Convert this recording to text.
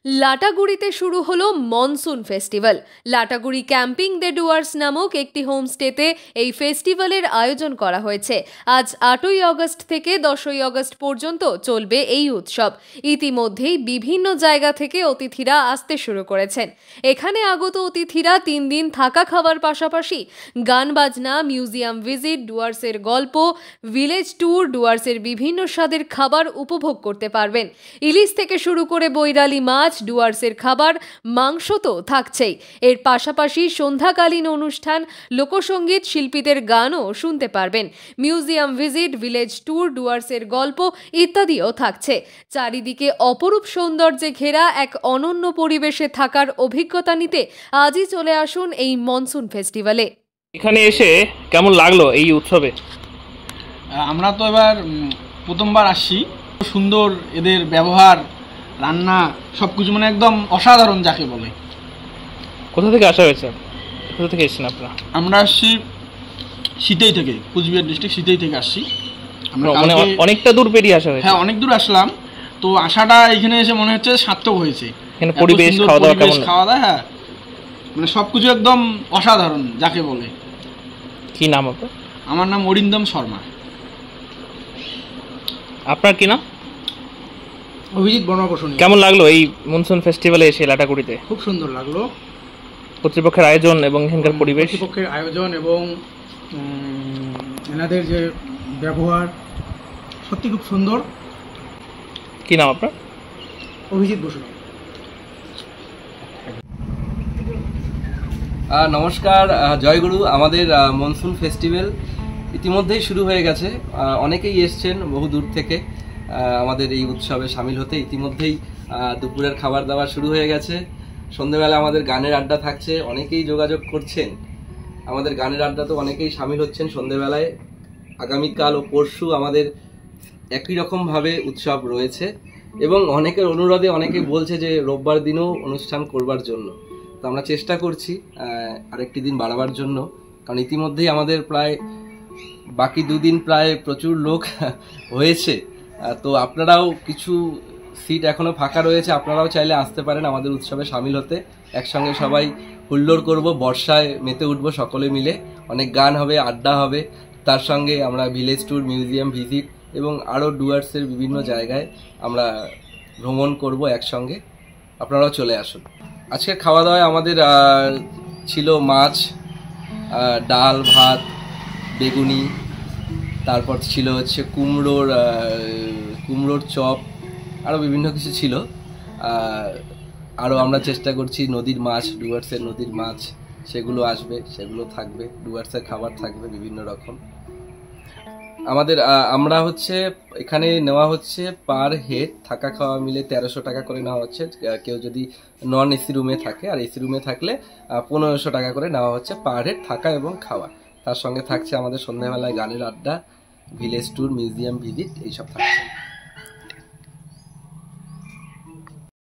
লাটাগুড়িতে শুরু হলো monsoon festival. Lataguri camping the Dooars নামক একটি হোমস্টেতে এই ফেস্টিভ্যালের আয়োজন করা হয়েছে। আজ 8ই আগস্ট থেকে 10ই আগস্ট পর্যন্ত চলবে এই উৎসব। ইতিমধ্যেই বিভিন্ন জায়গা থেকে অতিথিরা আসতে শুরু করেছেন। এখানে আগত অতিথিরা 3 দিন থাকা খাওয়ার পাশাপাশি গান বাজনা, মিউজিয়াম ভিজিট, ডুয়ার্সের গল্প, ভিলেজ ট্যুর, ডুয়ার্সের বিভিন্ন স্বাদের খাবার উপভোগ করতে পারবেন। ইলিশ থেকে শুরু করে বৈরালি মাছ, ডুয়ার্সের খাবার, মাংস তো থাকছেই। এর পাশাপাশি সন্ধ্যাকালীন অনুষ্ঠান, লোকসঙ্গীত, শিল্পীদের গানও শুনতে পারবেন। মিউজিয়াম ভিজিট, ভিলেজ ট্যুর, ডুয়ার্সের গল্প ইত্যাদিও থাকছে। চারিদিকে অপরূপ সৌন্দর্যে ঘেরা এক অনন্য পরিবেশে থাকার অভিজ্ঞতা নিতে আজই চলে আসুন এই মনসুন ফেস্টিভ্যালে। এখানে এসে কেমন লাগলো এই উৎসবে? আমরা তো এবার প্রথমবার আসছি। সুন্দর এদের ব্যবহার, রান্না সবকিছু মানে একদম অসাধারণ যাকে বলে। কোথা থেকে আসা হয়েছে? কোথা থেকে এসেছেন আপনারা? আমরা আসছি সিতেই থেকে, কুচবিহার ডিস্ট্রিক্ট সিতেই থেকে আসছি। মানে অনেকটা দূর পেরিয়ে আসা হয়েছে? হ্যাঁ, অনেক দূর আসলাম। তো আসাটা এখানে এসে মনে হচ্ছে সার্থক হয়েছে। এখানে পরিবেশ, খাওয়া দাওয়া কেমন? খাওয়া দাওয়া, হ্যাঁ, মানে সবকিছু একদম অসাধারণ যাকে বলে। কি নাম আপনার? আমার নাম অরিন্দম শর্মা। আপনার কি নাম? অভিজিৎ বর্মা-বসুনিয়া। কেমন লাগলো এই মনসুন ফেস্টিভ্যালে এসে লাটাগুড়িতে? খুব সুন্দর লাগলো। কর্তৃপক্ষের আয়োজন এবং এখানকার পরিবেশ, কর্তৃপক্ষের আয়োজন এবং এনাদের যে ব্যবহার সত্যি খুব সুন্দর। কি নাম আপনার? অভিজিৎ বসুনিয়া। নমস্কার, জয়গুরু। আমাদের মনসুন ফেস্টিভ্যাল ইতিমধ্যেই শুরু হয়ে গেছে। অনেকেই এসছেন বহু দূর থেকে আমাদের এই উৎসবে সামিল হতে। ইতিমধ্যেই দুপুরের খাবার দাবার শুরু হয়ে গেছে। সন্ধ্যেবেলা আমাদের গানের আড্ডা থাকছে। অনেকেই যোগাযোগ করছেন, আমাদের গানের আড্ডা তো অনেকেই সামিল হচ্ছেন সন্ধ্যেবেলায়। আগামীকাল ও পরশু আমাদের একই রকমভাবে উৎসব রয়েছে এবং অনেকের অনুরোধে অনেকে বলছে যে রোববার দিনও অনুষ্ঠান করবার জন্য। তো আমরা চেষ্টা করছি আরেকটি দিন বাড়াবার জন্য, কারণ ইতিমধ্যেই আমাদের প্রায় বাকি 2 দিন প্রায় প্রচুর লোক হয়েছে। তো আপনারাও কিছু সিট এখনো ফাঁকা রয়েছে, আপনারাও চাইলে আসতে পারেন আমাদের উৎসবে সামিল হতে। একসঙ্গে সবাই হুল্লোড় করব, বর্ষায় মেতে উঠব সকলে মিলে। অনেক গান হবে, আড্ডা হবে, তার সঙ্গে আমরা ভিলেজ ট্যুর, মিউজিয়াম ভিজিট এবং আরও ডুয়ার্সের বিভিন্ন জায়গায় আমরা ভ্রমণ করব একসঙ্গে। আপনারাও চলে আসুন। আজকের খাওয়া দাওয়ায় আমাদের ছিল মাছ, ডাল, ভাত, বেগুনি, তারপর ছিল হচ্ছে কুমড়োর চপ, আরও বিভিন্ন কিছু ছিল। আরও আমরা চেষ্টা করছি নদীর মাছ, ডুয়ার্সের নদীর মাছ, সেগুলো আসবে, সেগুলো থাকবে। ডুয়ার্সের খাবার থাকবে বিভিন্ন রকম। আমরা হচ্ছে এখানে নেওয়া হচ্ছে পার হেড থাকা খাওয়া মিলে 1300 টাকা করে নেওয়া হচ্ছে। কেউ যদি নন এসি রুমে থাকে, আর এসি রুমে থাকলে 1500 টাকা করে নেওয়া হচ্ছে পার হেড থাকা এবং খাওয়া। তার সঙ্গে থাকছে আমাদের সন্ধ্যাবেলায় গানের আড্ডা, ভিলেজ ট্যুর, মিউজিয়াম ভিজিট, এইসব থাকছে।